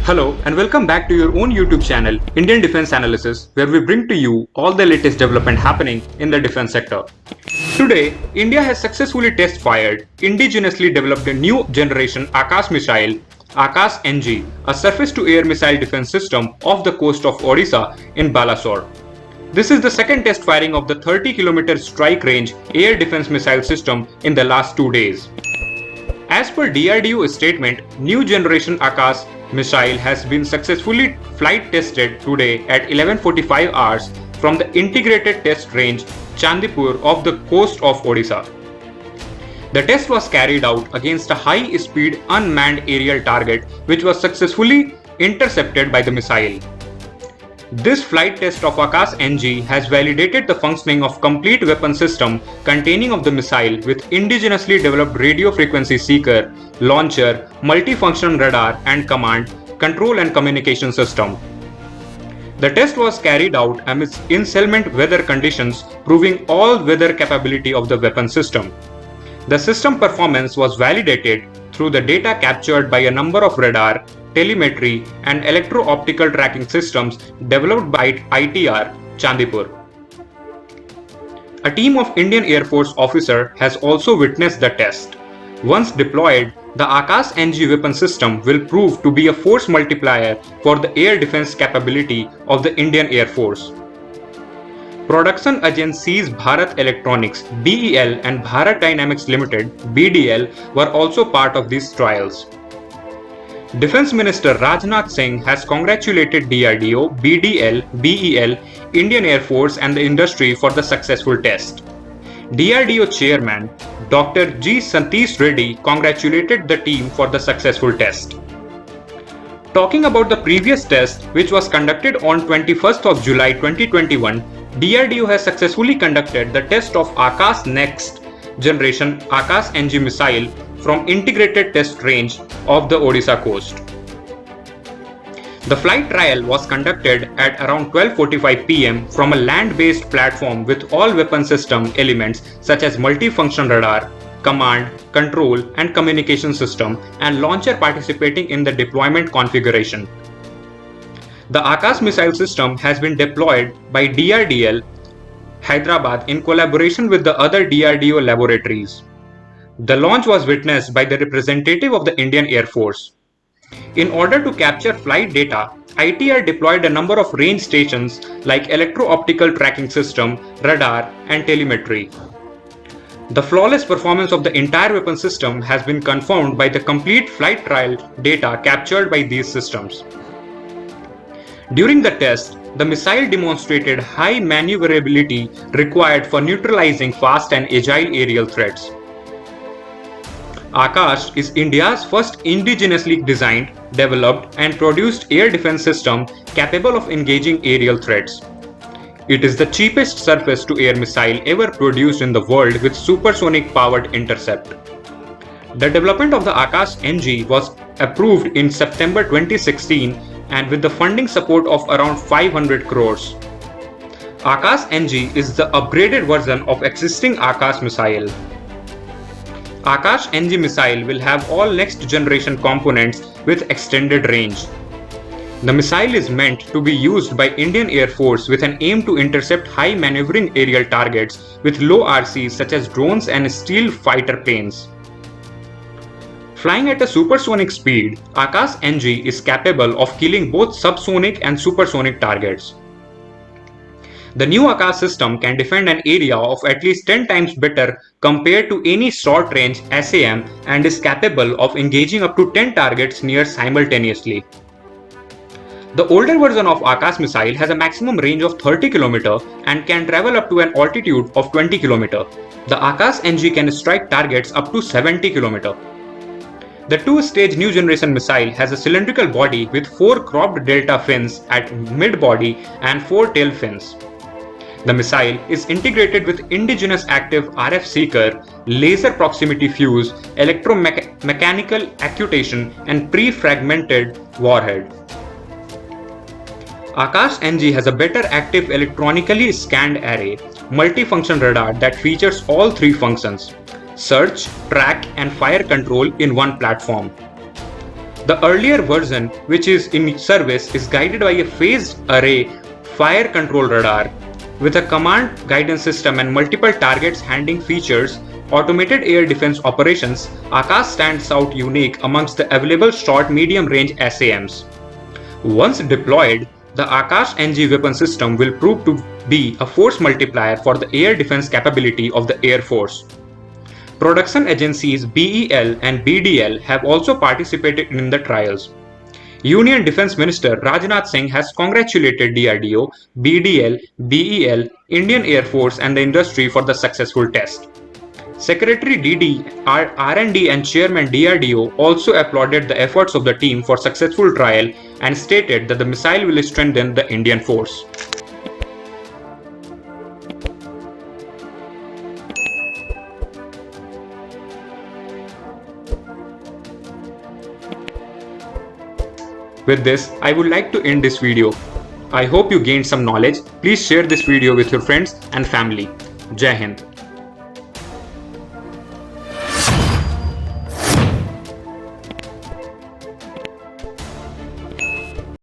Hello and welcome back to your own YouTube channel, Indian Defense Analysis, where we bring to you all the latest development happening in the defense sector. Today, India has successfully test-fired, indigenously developed a new generation Akash missile, Akash NG, a surface-to-air missile defense system off the coast of Odisha in Balasore. This is the second test firing of the 30-kilometer strike range air defense missile system in the last 2 days. As per DRDO statement, new generation Akash missile has been successfully flight tested today at 11:45 hours from the integrated test range Chandipur off the coast of Odisha. The test was carried out against a high-speed unmanned aerial target which was successfully intercepted by the missile. This flight test of Akash NG has validated the functioning of complete weapon system containing of the missile with indigenously developed radio frequency seeker, launcher, multifunction radar and command, control and communication system. The test was carried out amidst inclement weather conditions, proving all weather capability of the weapon system. The system performance was validated through the data captured by a number of radar, telemetry and electro-optical tracking systems developed by ITR, Chandipur. A team of Indian Air Force officer has also witnessed the test. Once deployed, the Akash NG weapon system will prove to be a force multiplier for the air defense capability of the Indian Air Force. Production agencies Bharat Electronics BEL and Bharat Dynamics Limited BDL were also part of these trials. Defense Minister Rajnath Singh has congratulated DRDO, BDL, BEL, Indian Air Force and the industry for the successful test. DRDO Chairman Dr. G. Satish Reddy congratulated the team for the successful test. Talking about the previous test, which was conducted on 21st of July 2021, DRDO has successfully conducted the test of Akash next generation Akash NG missile from integrated test range of the Odisha coast. The flight trial was conducted at around 12:45 pm from a land-based platform with all weapon system elements such as multifunction radar, command, control and communication system and launcher participating in the deployment configuration. The Akash missile system has been deployed by DRDL, Hyderabad in collaboration with the other DRDO laboratories. The launch was witnessed by the representative of the Indian Air Force. In order to capture flight data, ITR deployed a number of range stations like electro-optical tracking system, radar and telemetry. The flawless performance of the entire weapon system has been confirmed by the complete flight trial data captured by these systems. During the test, the missile demonstrated high maneuverability required for neutralizing fast and agile aerial threats. Akash is India's first indigenously designed, developed and produced air defense system capable of engaging aerial threats. It is the cheapest surface-to-air missile ever produced in the world with supersonic powered intercept. The development of the Akash NG was approved in September 2016 and with the funding support of around 500 crores. Akash NG is the upgraded version of existing Akash missile. Akash NG missile will have all next generation components with extended range. The missile is meant to be used by Indian Air Force with an aim to intercept high maneuvering aerial targets with low RCs such as drones and stealth fighter planes. Flying at a supersonic speed, Akash NG is capable of killing both subsonic and supersonic targets. The new Akash system can defend an area of at least 10 times better compared to any short-range SAM and is capable of engaging up to 10 targets near simultaneously. The older version of Akash missile has a maximum range of 30 km and can travel up to an altitude of 20 km. The Akash NG can strike targets up to 70 km. The two-stage new generation missile has a cylindrical body with 4 cropped delta fins at mid-body and 4 tail fins. The missile is integrated with indigenous active RF seeker, laser proximity fuse, electromechanical actuation and pre-fragmented warhead. Akash NG has a better active electronically scanned array, multifunction radar that features all 3 functions: search, track and fire control in one platform. The earlier version, which is in service, is guided by a phased array fire control radar. With a command guidance system and multiple targets handling features, automated air defense operations, Akash stands out unique amongst the available short-medium range SAMs. Once deployed, the Akash NG weapon system will prove to be a force multiplier for the air defense capability of the Air Force. Production agencies BEL and BDL have also participated in the trials. Union Defense Minister Rajnath Singh has congratulated DRDO, BDL, BEL, Indian Air Force and the industry for the successful test. Secretary DD, R&D and Chairman DRDO also applauded the efforts of the team for successful trial and stated that the missile will strengthen the Indian force. With this, I would like to end this video. I hope you gained some knowledge. Please share this video with your friends and family. Jai Hind.